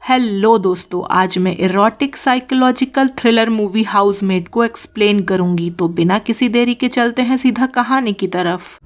Hello दोस्तों, आज मैं erotic psychological thriller movie housemate को एक्सप्लेन करूंगी। तो बिना किसी देरी के चलते हैं सीधा कहानी की तरफ।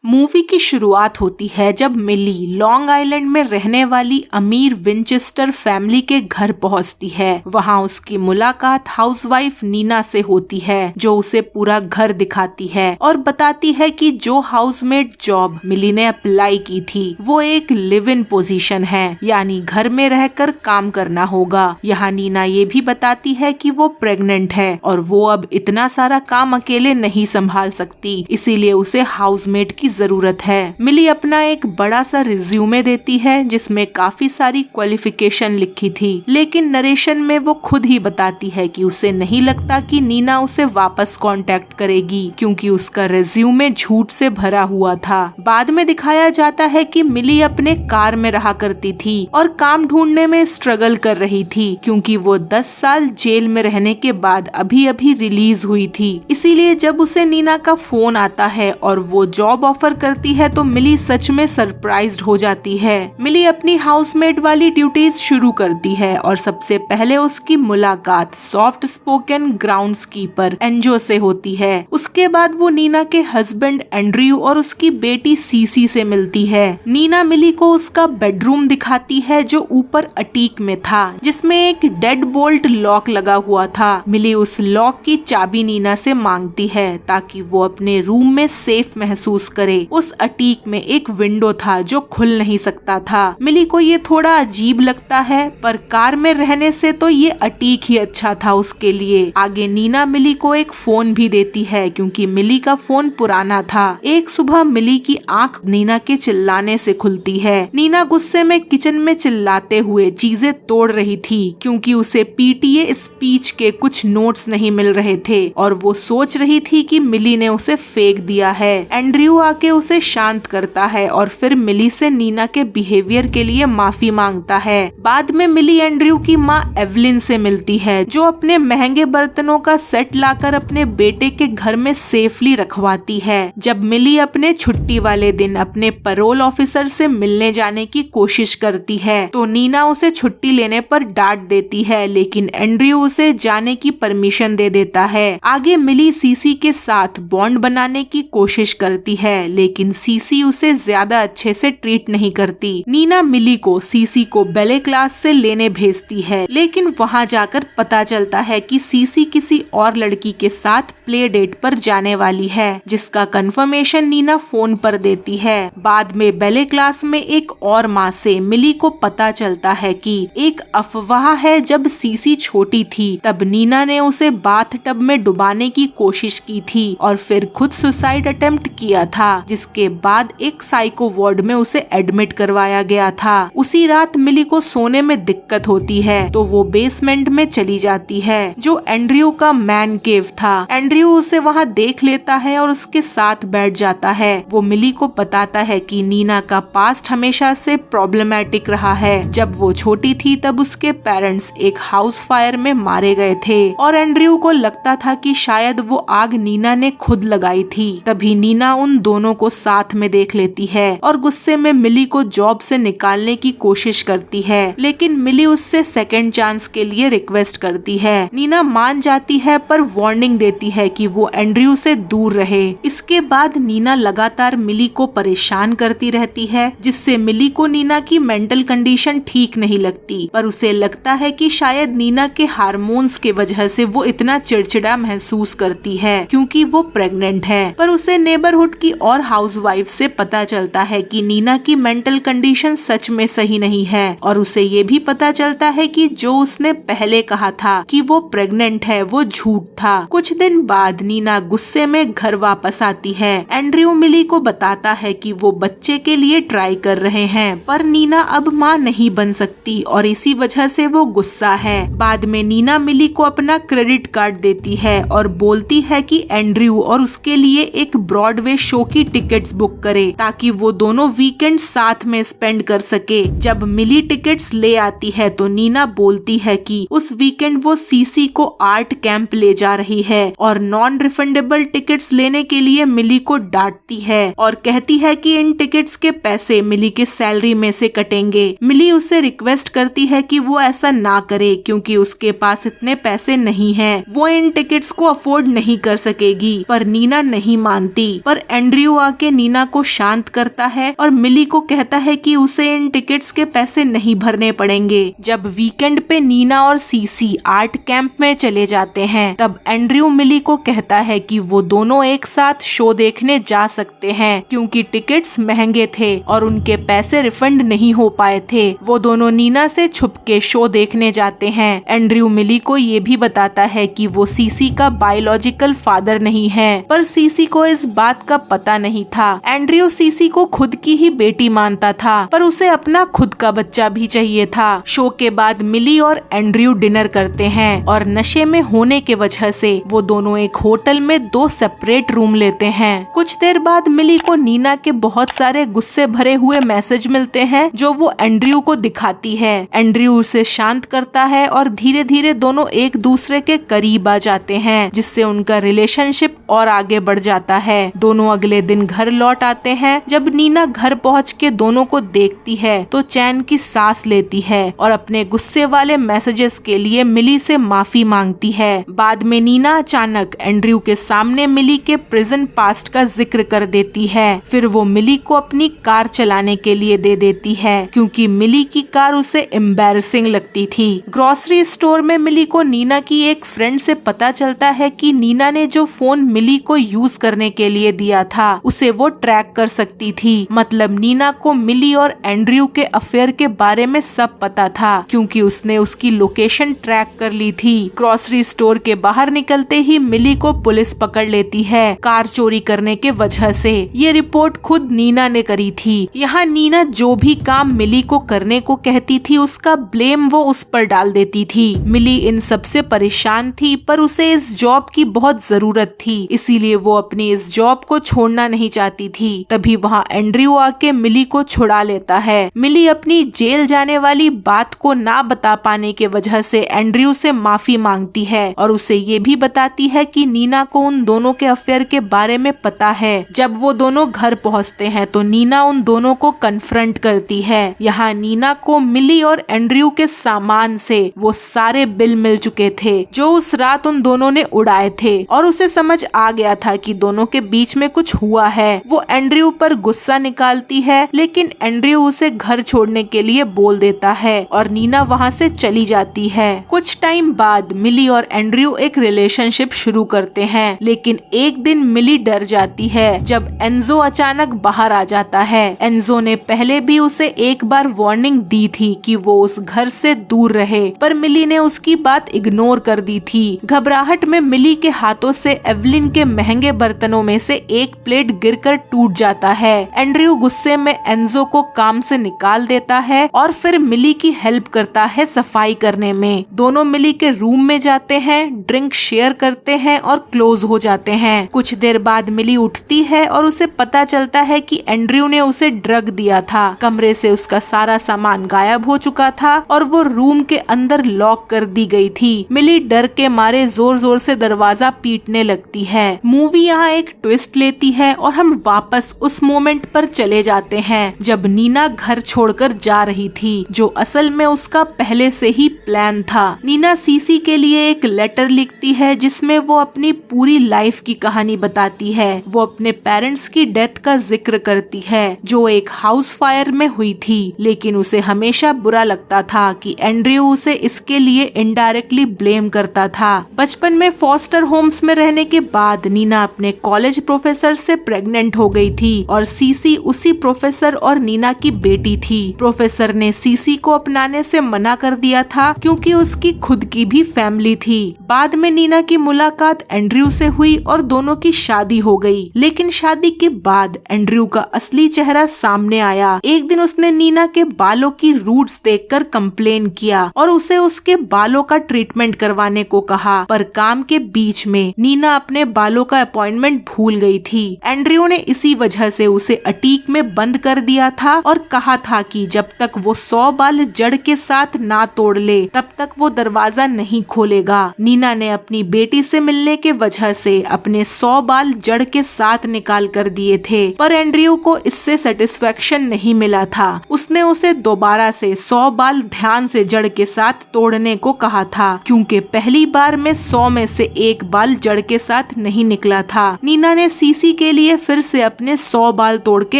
मूवी की शुरुआत होती है जब मिली लॉन्ग आइलैंड में रहने वाली अमीर विंचेस्टर फैमिली के घर पहुंचती है। वहां उसकी मुलाकात हाउसवाइफ नीना से होती है, जो उसे पूरा घर दिखाती है और बताती है कि जो हाउसमेट जॉब मिली ने अप्लाई की थी वो एक लिव इन पोजीशन है, यानी घर में रहकर काम करना होगा। यहाँ नीना ये भी बताती है कि वो प्रेग्नेंट है और वो अब इतना सारा काम अकेले नहीं संभाल सकती, इसीलिए उसे हाउसमेट की जरूरत है। मिली अपना एक बड़ा सा रिज्यूमे देती है जिसमें काफी सारी क्वालिफिकेशन लिखी थी, लेकिन नरेशन में वो खुद ही बताती है कि उसे नहीं लगता कि नीना उसे वापस कांटेक्ट करेगी, क्योंकि उसका रिज्यूमे झूठ से भरा हुआ था। बाद में दिखाया जाता है कि मिली अपने कार में रहा करती थी और काम ढूंढने में स्ट्रगल कर रही थी, क्योंकि वो 10 साल जेल में रहने के बाद अभी अभी रिलीज हुई थी। इसीलिए जब उसे नीना का फोन आता है और वो जॉब ऑफर करती है तो मिली सच में सरप्राइज्ड हो जाती है। मिली अपनी हाउसमेट वाली ड्यूटीज शुरू करती है और सबसे पहले उसकी मुलाकात सॉफ्ट स्पोकन ग्राउंड्सकीपर एंजो से होती है। उसके बाद वो नीना के हस्बैंड एंड्रयू और उसकी बेटी सीसी से मिलती है। नीना मिली को उसका बेडरूम दिखाती है जो ऊपर अटीक में था, जिसमें एक डेड बोल्ट लॉक लगा हुआ था। मिली उस लॉक की चाबी नीना से मांगती है ताकि वो अपने रूम में सेफ महसूस करे। उस अटीक में एक विंडो था जो खुल नहीं सकता था। मिली को ये थोड़ा अजीब लगता है, पर कार में रहने से तो ये अटीक ही अच्छा था उसके लिए। आगे नीना मिली को एक फोन भी देती है, क्योंकि मिली का फोन पुराना था। एक सुबह मिली की आंख नीना के चिल्लाने से खुलती है। नीना गुस्से में किचन में चिल्लाते हुए चीजें तोड़ रही थी, क्योंकि उसे पीटीए स्पीच के कुछ नोट्स नहीं मिल रहे थे और वो सोच रही थी कि मिली ने उसे फेंक दिया है। एंड्रयू आके उसे शांत करता है और फिर मिली से नीना के बिहेवियर के लिए माफी मांगता है। बाद में मिली एंड्रयू की माँ एवलिन से मिलती है, जो अपने महंगे बर्तनों का सेट लाकर अपने बेटे के घर में सेफली रखवाती है। जब मिली अपने छुट्टी वाले दिन अपने पैरोल ऑफिसर से मिलने जाने की कोशिश करती है तो नीना उसे छुट्टी लेने पर डांट देती है, लेकिन एंड्रयू उसे जाने की परमिशन दे देता है। आगे मिली सीसी के साथ बॉन्ड बनाने की कोशिश करती है, लेकिन सीसी उसे ज्यादा अच्छे से ट्रीट नहीं करती। नीना मिली को सीसी को बैले क्लास से लेने भेजती है, लेकिन वहां जाकर पता चलता है कि सीसी किसी और लड़की के साथ प्ले डेट पर जाने वाली है, जिसका कंफर्मेशन नीना फोन पर देती है। बाद में बैले क्लास में एक और माँ से मिली को पता चलता है कि एक अफवाह है, जब सीसी छोटी थी तब नीना ने उसे बाथ टब में डुबाने की कोशिश की थी और फिर खुद सुसाइड अटेम्प्ट किया था, जिसके बाद एक साइको वार्ड में उसे एडमिट करवाया गया था। उसी रात मिली को सोने में दिक्कत होती है तो वो बेसमेंट में चली जाती है, जो एंड्रयू का मैन केव था। एंड्रयू उसे वहां देख लेता है और उसके साथ बैठ जाता है। वो मिली को बताता है कि नीना का पास्ट हमेशा से प्रॉब्लमैटिक रहा है। जब वो छोटी थी तब उसके पेरेंट्स एक हाउस फायर में मारे गए थे और एंड्रयू को लगता था कि शायद वो आग नीना ने खुद लगाई थी। तभी नीना उन दोनों को साथ में देख लेती है और गुस्से में मिली को जॉब से निकालने की कोशिश करती है, लेकिन मिली उससे सेकंड चांस के लिए रिक्वेस्ट करती है। नीना मान जाती है पर वार्निंग देती है कि वो एंड्रयू से दूर रहे। इसके बाद नीना लगातार मिली को परेशान करती रहती है, जिससे मिली को नीना की मेंटल कंडीशन ठीक नहीं लगती, पर उसे लगता है कि शायद नीना के हार्मोन्स के वजह से वो इतना चिड़चिड़ा महसूस करती है, क्योंकि वो प्रेग्नेंट है। पर उसे नेबरहुड की और हाउसवाइफ से पता चलता है कि नीना की मेंटल कंडीशन सच में सही नहीं है और उसे ये भी पता चलता है कि जो उसने पहले कहा था कि वो प्रेग्नेंट है वो झूठ था। कुछ दिन बाद नीना गुस्से में घर वापस आती है। एंड्रयू मिली को बताता है कि वो बच्चे के लिए ट्राई कर रहे हैं, पर नीना अब माँ नहीं बन सकती और इसी वजह से वो गुस्सा है। बाद में नीना मिली को अपना क्रेडिट कार्ड देती है और बोलती है कि एंड्रयू और उसके लिए एक ब्रॉडवे शो की टिकट्स बुक करे ताकि वो दोनों वीकेंड साथ में स्पेंड कर सके। जब मिली टिकट्स ले आती है तो नीना बोलती है कि उस वीकेंड वो सीसी को आर्ट कैंप ले जा रही है और नॉन रिफंडेबल रिफंडेबल टिकट्स लेने के लिए मिली को डांटती है और कहती है कि इन टिकट्स के पैसे मिली के सैलरी में से कटेंगे। मिली उससे रिक्वेस्ट करती है कि वो ऐसा ना करे क्योंकि उसके पास इतने पैसे नहीं हैं, वो इन टिकट्स को अफोर्ड नहीं कर सकेगी, पर नीना नहीं मानती। पर एंड्रयू आके नीना को शांत करता है और मिली को कहता है कि उसे इन टिकट्स के पैसे नहीं भरने पड़ेंगे। जब वीकेंड पे नीना और सीसी आर्ट कैंप में चले जाते हैं तब एंड्रयू मिली को कहता है कि वो दोनों एक साथ शो देखने जा सकते हैं क्योंकि टिकट्स महंगे थे और उनके पैसे रिफंड नहीं हो पाए थे। वो दोनों नीना से छुप के शो देखने जाते हैं। एंड्रयू मिली को ये भी बताता है कि वो सीसी का बायोलॉजिकल फादर नहीं है, पर सीसी को इस बात का पता नहीं था। एंड्रयू सीसी को खुद की ही बेटी मानता था, पर उसे अपना खुद का बच्चा भी चाहिए था। शो के बाद मिली और एंड्रयू डिनर करते हैं और नशे में होने के वजह से वो दोनों एक होटल में 2 सेपरेट रूम लेते हैं। कुछ देर बाद मिली को नीना के बहुत सारे गुस्से भरे हुए मैसेज मिलते हैं जो वो एंड्रयू को दिखाती है। एंड्रयू उसे शांत करता है और धीरे धीरे दोनों एक दूसरे के करीब आ जाते हैं, जिससे उनका रिलेशनशिप और आगे बढ़ जाता है। दोनों अगले दिन घर लौट आते हैं। जब नीना घर पहुँच के दोनों को देखती है तो चैन की सांस लेती है और अपने गुस्से वाले मैसेजेस के लिए मिली से माफी मांगती है। बाद में नीना अचानक एंड्रयू के सामने मिली के प्रिजन पास्ट का जिक्र कर देती है। फिर वो मिली को अपनी कार चलाने के लिए दे देती है क्योंकि मिली की कार उसे एम्बैरसिंग लगती थी। ग्रोसरी स्टोर में मिली को नीना की एक फ्रेंड से पता चलता है कि नीना ने जो फोन मिली को यूज करने के लिए दिया था उसे वो ट्रैक कर सकती थी। मतलब नीना को मिली और एंड्रयू के अफेयर के बारे में सब पता था क्योंकि उसने उसकी लोकेशन ट्रैक कर ली थी। ग्रोसरी स्टोर के बाहर निकलते ही मिली को पुलिस पकड़ लेती है कार चोरी करने के वजह से। ये रिपोर्ट खुद नीना ने करी थी। यहाँ नीना जो भी काम मिली को करने को कहती थी उसका ब्लेम वो उस पर डाल देती थी। मिली इन सब से परेशान थी, पर उसे इस जॉब की बहुत जरूरत थी, इसीलिए वो अपनी इस जॉब को छोड़ना नहीं चाहती थी। तभी वहाँ एंड्रयू आके मिली को छुड़ा लेता है। मिली अपनी जेल जाने वाली बात को ना बता पाने के वजह से एंड्रयू से माफी मांगती है और उसे ये भी बताती है कि नीना को उन दोनों के अफेयर के बारे में पता है। जब वो दोनों घर पहुंचते हैं तो नीना उन दोनों को कन्फ्रंट करती है। यहाँ नीना को मिली और एंड्रयू के सामान से वो सारे बिल मिल चुके थे जो उस रात उन दोनों ने उड़ाए थे और उसे समझ आ गया था कि दोनों के बीच में कुछ हुआ है। वो एंड्रयू पर गुस्सा निकालती है, लेकिन एंड्रयू उसे घर छोड़ने के लिए बोल देता है और नीना वहाँ से चली जाती है। कुछ टाइम बाद मिली और एंड्रयू एक रिलेशनशिप शुरू करते हैं, लेकिन एक दिन मिली डर जाती है जब एंजो अचानक बाहर आ जाता है। एंजो ने पहले भी उसे एक बार वार्निंग दी थी कि वो उस घर से दूर रहे, पर मिली ने उसकी बात इग्नोर कर दी थी। घबराहट में मिली के हाथों से एवलिन के महंगे बर्तनों में से एक प्लेट गिरकर टूट जाता है। एंड्रयू गुस्से में एंजो को काम से निकाल देता है और फिर मिली की हेल्प करता है सफाई करने में। दोनों मिली के रूम में जाते हैं, ड्रिंक शेयर करते हैं और क्लोज हो जाते हैं। कुछ देर बाद मिली उठती है और उसे पता चलता है कि एंड्रयू ने उसे ड्रग दिया था। कमरे से उसका सारा सामान गायब हो चुका था और वो रूम के अंदर लॉक कर दी गई थी। मिली डर के मारे जोर जोर से दरवाजा पीटने लगती है। मूवी यहाँ एक ट्विस्ट लेती है और हम वापस उस मोमेंट पर चले जाते हैं जब नीना घर छोड़कर जा रही थी, जो असल में उसका पहले से ही प्लान था। नीना सीसी के लिए एक लेटर लिखती है जिसमें वो अपनी पूरी लाइफ की कहानी बताती है। वो अपने पेरेंट्स की डेथ का जिक्र करती है जो एक हाउस फायर में हुई थी, लेकिन उसे हमेशा बुरा लगता था कि एंड्रयू उसे इसके लिए इनडायरेक्टली ब्लेम करता था। बचपन में फॉस्टर होम्स में रहने के बाद नीना अपने कॉलेज प्रोफेसर से प्रेग्नेंट हो गई थी और सीसी उसी प्रोफेसर और नीना की बेटी थी। प्रोफेसर ने सीसी को अपनाने से मना कर दिया था क्योंकि उसकी खुद की भी फैमिली थी। बाद में नीना की मुलाकात एंड्रयू से हुई और दोनों की शादी हो गई, लेकिन शादी के बाद एंड्रयू का असली चेहरा सामने आया। एक दिन उसने नीना के बालों की रूट्स देखकर कंप्लेन किया और उसे उसके बालों का ट्रीटमेंट करवाने को कहा, पर काम के बीच में नीना अपने बालों का अपॉइंटमेंट भूल गई थी। एंड्रयू ने इसी वजह से उसे अटीक में बंद कर दिया था और कहा था कि जब तक वो 100 बाल जड़ के साथ ना तोड़ ले तब तक वो दरवाजा नहीं खोलेगा। नीना ने अपनी बेटी से मिलने के वजह वजह से अपने 100 बाल जड़ के साथ निकाल कर दिए थे, पर एंड्रयू को इससे सेटिस्फेक्शन नहीं मिला था। उसने उसे दोबारा से 100 बाल ध्यान से जड़ के साथ तोड़ने को कहा था, क्योंकि पहली बार में 100 में से 1 बाल जड़ के साथ नहीं निकला था। नीना ने सीसी के लिए फिर से अपने 100 बाल तोड़ के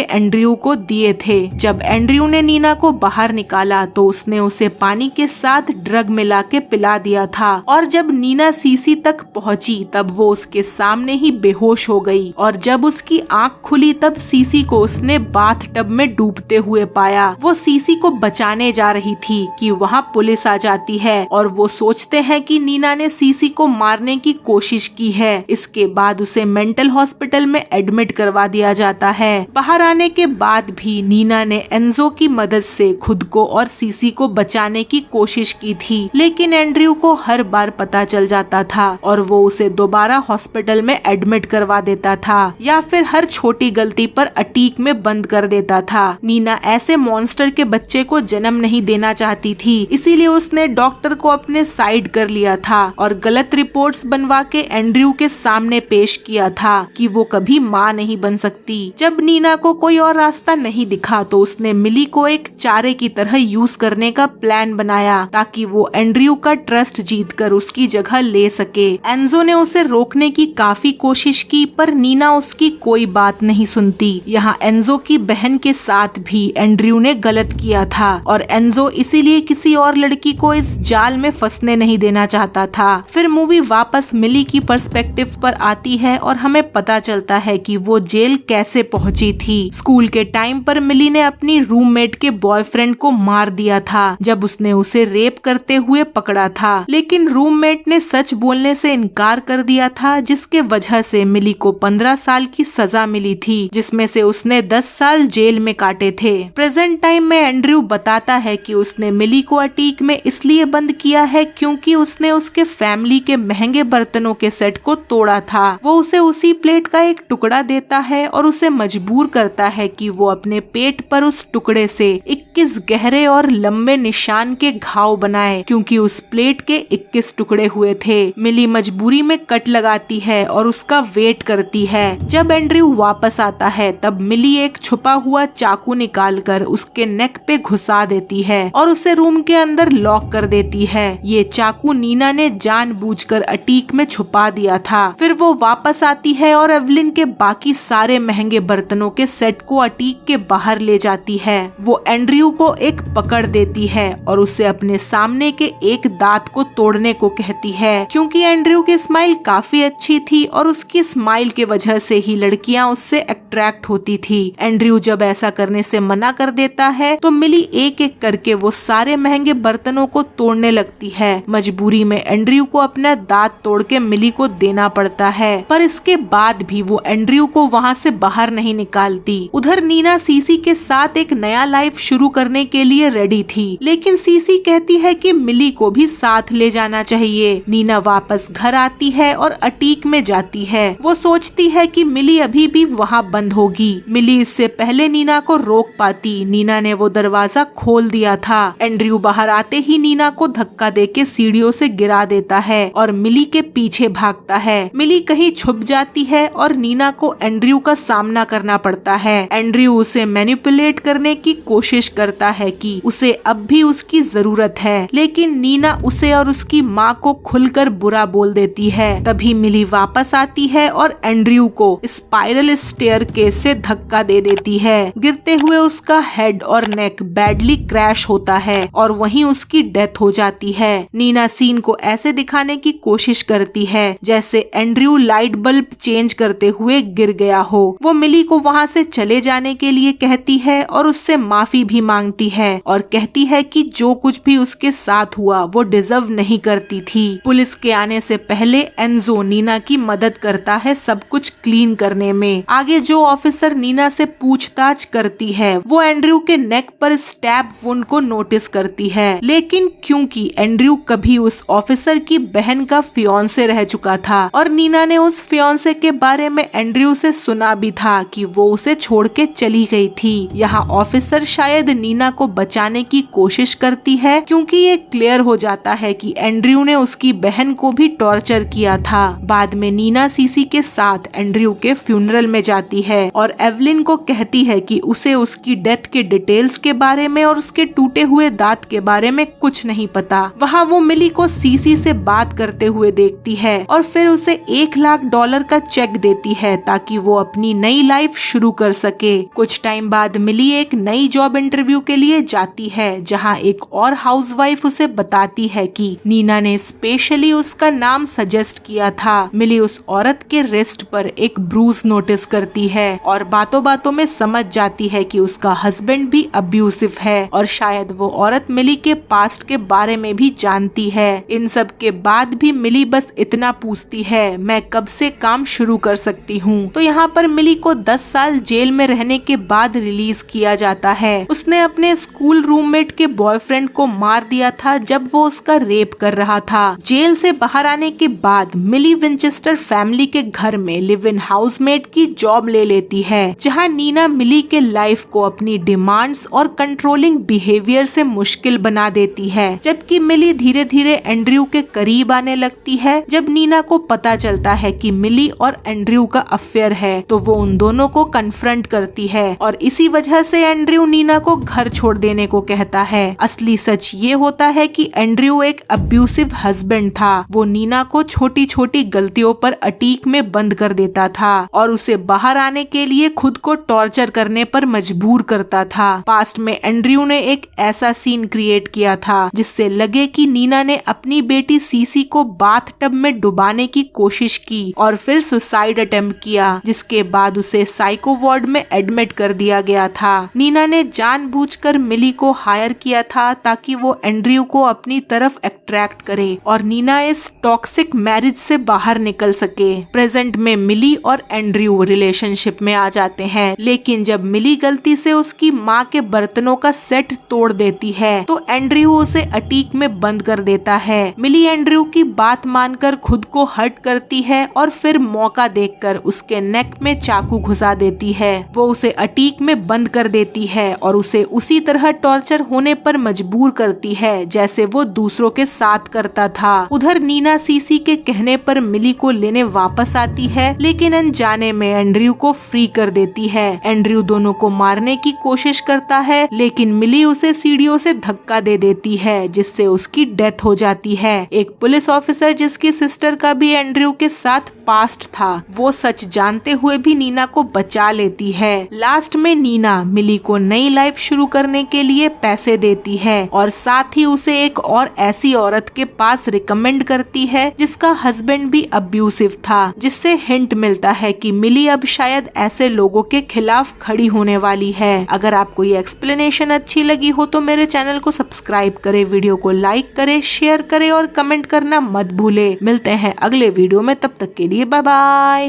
एंड्रयू को दिए थे। जब एंड्रयू ने नीना को बाहर निकाला तो उसने उसे पानी के साथ ड्रग मिला के पिला दिया था, और जब नीना सीसी तक पहुंची तब वो उसके सामने ही बेहोश हो गई, और जब उसकी आंख खुली तब सीसी को उसने बाथ टब में डूबते हुए पाया। वो सीसी को बचाने जा रही थी कि वहाँ पुलिस आ जाती है और वो सोचते हैं कि नीना ने सीसी को मारने की कोशिश की है। इसके बाद उसे मेंटल हॉस्पिटल में एडमिट करवा दिया जाता है। बाहर आने के बाद भी नीना ने एंजो की मदद से खुद को और सीसी को बचाने की कोशिश की थी, लेकिन एंड्रयू को हर बार पता चल जाता था और वो उसे दोबारा हॉस्पिटल में एडमिट करवा देता था या फिर हर छोटी गलती पर अटीक में बंद कर देता था। नीना ऐसे मॉन्स्टर के बच्चे को जन्म नहीं देना चाहती थी, इसीलिए उसने डॉक्टर को अपने साइड कर लिया था और गलत रिपोर्ट्स बनवा के एंड्रयू के सामने पेश किया था कि वो कभी माँ नहीं बन सकती। जब नीना को कोई और रास्ता नहीं दिखा तो उसने मिली को एक चारे की तरह यूज करने का प्लान बनाया ताकि वो एंड्रयू का ट्रस्ट जीतकर उसकी जगह ले सके। एंजो ने उसे रोकने की काफी कोशिश की, पर नीना उसकी कोई बात नहीं सुनती। यहाँ एंजो की बहन के साथ भी एंड्रयू ने गलत किया था और एंजो इसीलिए किसी और लड़की को इस जाल में फंसने नहीं देना चाहता था। फिर मूवी वापस मिली की पर्सपेक्टिव पर आती है और हमें पता चलता है कि वो जेल कैसे पहुंची थी। स्कूल के टाइम पर मिली ने अपनी रूममेट के बॉयफ्रेंड को मार दिया था जब उसने उसे रेप करते हुए पकड़ा था, लेकिन रूममेट ने सच बोलने से इनकार कर दिया था, जिसके वजह से मिली को 15 साल की सजा मिली थी, जिसमें से उसने 10 साल जेल में काटे थे। प्रेजेंट टाइम में एंड्रयू बताता है कि उसने मिली को अटीक में इसलिए बंद किया है क्योंकि उसने उसके फैमिली के महंगे बर्तनों के सेट को तोड़ा था। वो उसे उसी प्लेट का एक टुकड़ा देता है और उसे मजबूर करता है कि वो अपने पेट पर उस टुकड़े से 21 गहरे और लंबे निशान के घाव बनाए, क्योंकि उस प्लेट के 21 टुकड़े हुए थे। मिली मजबूरी में कट लगाती है और उसका वेट करती है। जब एंड्रयू वापस आता है तब मिली एक छुपा हुआ चाकू निकालकर उसके नेक पे घुसा देती है और उसे रूम के अंदर लॉक कर देती है। ये चाकू नीना ने जानबूझकर अटीक में छुपा दिया था। फिर वो वापस आती है और एवलिन के बाकी सारे महंगे बर्तनों के सेट को अटीक के बाहर ले जाती है। वो एंड्रयू को एक पकड़ देती है और उसे अपने सामने के एक दांत को तोड़ने को कहती है, क्योंकि एंड्रयू की स्माइल काफी अच्छी थी और उसकी स्माइल के वजह से ही लड़कियां उससे अट्रैक्ट होती थी। एंड्रयू जब ऐसा करने से मना कर देता है तो मिली एक एक करके वो सारे महंगे बर्तनों को तोड़ने लगती है। मजबूरी में एंड्रयू को अपना दांत तोड़ के मिली को देना पड़ता है, पर इसके बाद भी वो एंड्रयू को वहाँ से बाहर नहीं निकालती। उधर नीना सीसी के साथ एक नया लाइफ शुरू करने के लिए रेडी थी, लेकिन सीसी कहती है कि मिली को भी साथ ले जाना चाहिए। नीना वापस घर आती है और अटीक में जाती है। वो सोचती है कि मिली अभी भी वहाँ बंद होगी। मिली इससे पहले नीना को रोक पाती। नीना ने वो दरवाजा खोल दिया था। एंड्रयू बाहर आते ही नीना को धक्का देके सीढ़ियों से गिरा देता है और मिली के पीछे भागता है। मिली कहीं छुप जाती है और नीना को एंड्रयू का सामना करना पड़ता है। एंड्रयू उसे मैनिपुलेट करने की कोशिश करता है कि उसे अब भी उसकी जरूरत है, लेकिन नीना उसे और उसकी माँ को खुलकर बुरा बोल देती है। तभी मिली वापस आती है और एंड्रयू को स्पाइरल स्टेयरकेस से धक्का दे देती है। गिरते हुए उसका हेड और नेक बैडली क्रैश होता है और वहीं उसकी डेथ हो जाती है। नीना सीन को ऐसे दिखाने की कोशिश करती है जैसे एंड्रयू लाइट बल्ब चेंज करते हुए गिर गया हो। वो मिली को वहाँ से चले जाने के लिए कहती है और उससे माफी भी मांगती है और कहती है कि जो कुछ भी उसके साथ हुआ वो डिजर्व नहीं करती थी। पुलिस के आने से पहले एंजो नीना की मदद करता है सब कुछ क्लीन करने में। आगे जो ऑफिसर नीना से पूछताछ करती है वो एंड्रयू के नेक पर स्टैब वुंड को नोटिस करती है, लेकिन क्योंकि एंड्रयू कभी उस ऑफिसर की बहन का फियांसे रह चुका था और नीना ने उस फियांसे के बारे में एंड्रयू से सुना भी था कि वो उसे छोड़ के चली गई थी। यहाँ ऑफिसर शायद नीना को बचाने की कोशिश करती है क्योंकि ये क्लियर हो जाता है कि एंड्रयू ने उसकी बहन को भी टॉर्चर किया था। बाद में नीना सीसी के साथ एंड्रयू के फ्यूनरल में जाती है और एवलिन को कहती है कि उसे उसकी डेथ के डिटेल्स के बारे में और उसके टूटे हुए दांत के बारे में कुछ नहीं पता। वहाँ वो मिली को सीसी से बात करते हुए देखती है और फिर उसे $1,00,000 का चेक देती है ताकि वो अपनी नई लाइफ शुरू कर सके। कुछ टाइम बाद मिली एक नई जॉब इंटरव्यू के लिए जाती है जहाँ एक और हाउसवाइफ उसे बताती है कि नीना ने स्पेशली उसका नाम सजेस्ट किया था। मिली उस औरत के रिस्ट पर एक ब्रूज नोटिस करती है और बातों बातों में समझ जाती है कि उसका हस्बैंड भी अब्यूसिव है और शायद वो औरत मिली के पास्ट के बारे में भी जानती है। इन सब के बाद भी मिली बस इतना पूछती है, मैं कब से काम शुरू कर सकती हूँ। तो यहाँ पर मिली को 10 साल जेल में रहने के बाद रिलीज किया जाता है। उसने अपने स्कूल रूममेट के बॉयफ्रेंड को मार दिया था जब वो उसका रेप कर रहा था। जेल से बाहर आने के बाद मिली विंचेस्टर फैमिली के घर में लिव इन हाउसमेट की जॉब ले लेती है, जहाँ नीना मिली के लाइफ को अपनी डिमांड्स और कंट्रोलिंग बिहेवियर से मुश्किल बना देती है। जबकि मिली धीरे धीरे एंड्रयू के करीब आने लगती है। जब नीना को पता चलता है कि मिली और एंड्रयू का अफेयर है तो वो उन दोनों को कन्फ्रंट करती है और इसी वजह से एंड्रयू नीना को घर छोड़ देने को कहता है। असली सच ये होता है कि एंड्रयू एक अब्यूसिव हस्बैंड था। वो नीना को छोटी छोटी गलतियों पर अटीक में बंद कर देता था और उसे बाहर आने के लिए खुद को टॉर्चर करने पर मजबूर करता था। पास्ट में एंड्रयू ने एक ऐसा सीन क्रिएट किया था जिससे लगे कि नीना ने अपनी बेटी सीसी को बाथटब में डुबाने की कोशिश की और फिर सुसाइड अटेम्प्ट किया, जिसके बाद उसे साइको वार्ड में एडमिट कर दिया गया था। नीना ने जानबूझकर मिली को हायर किया था ताकि वो एंड्रयू को अपनी तरफ अट्रैक्ट करे और नीना इस टॉक्सिक मैरिज से बाहर निकल सके। प्रेजेंट में मिली और एंड्रयू रिलेशनशिप में आ जाते हैं, लेकिन जब मिली गलती से उसकी माँ के बर्तनों का सेट तोड़ देती है तो एंड्रयू उसे अटीक में बंद कर देता है। मिली एंड्रयू की बात मानकर खुद को हर्ट करती है और फिर मौका देखकर उसके नेक में चाकू घुसा देती है। वो उसे अटीक में बंद कर देती है और उसे उसी तरह टॉर्चर होने पर मजबूर करती है जैसे वो दूसरों के साथ करता था। उधर नीना सीसी के कहने पर मिली को लेने वापस आती है, लेकिन अनजाने में एंड्रयू को फ्री कर देती है। एंड्रयू दोनों को मारने की कोशिश करता है, लेकिन मिली उसे सीढ़ियों से धक्का दे देती है जिससे उसकी डेथ हो जाती है। एक पुलिस ऑफिसर जिसकी सिस्टर का भी एंड्रयू के साथ पास्ट था, वो सच जानते हुए भी नीना को बचा लेती है। लास्ट में नीना मिली को नई लाइफ शुरू करने के लिए पैसे देती है और साथ ही उसे एक और ऐसी औरत के पास रिकमेंड करती है जिसका हस्बैंड भी अब्यूसिव था, जिससे हिंट मिलता है कि मिली अब शायद ऐसे लोगों के खिलाफ खड़ी होने वाली है। अगर आपको ये एक्सप्लेनेशन अच्छी लगी हो तो मेरे चैनल को सब्सक्राइब करे, वीडियो को लाइक करे, शेयर करे और कमेंट करना मत भूले। मिलते हैं अगले वीडियो में, तब तक के लिए बाय बाय।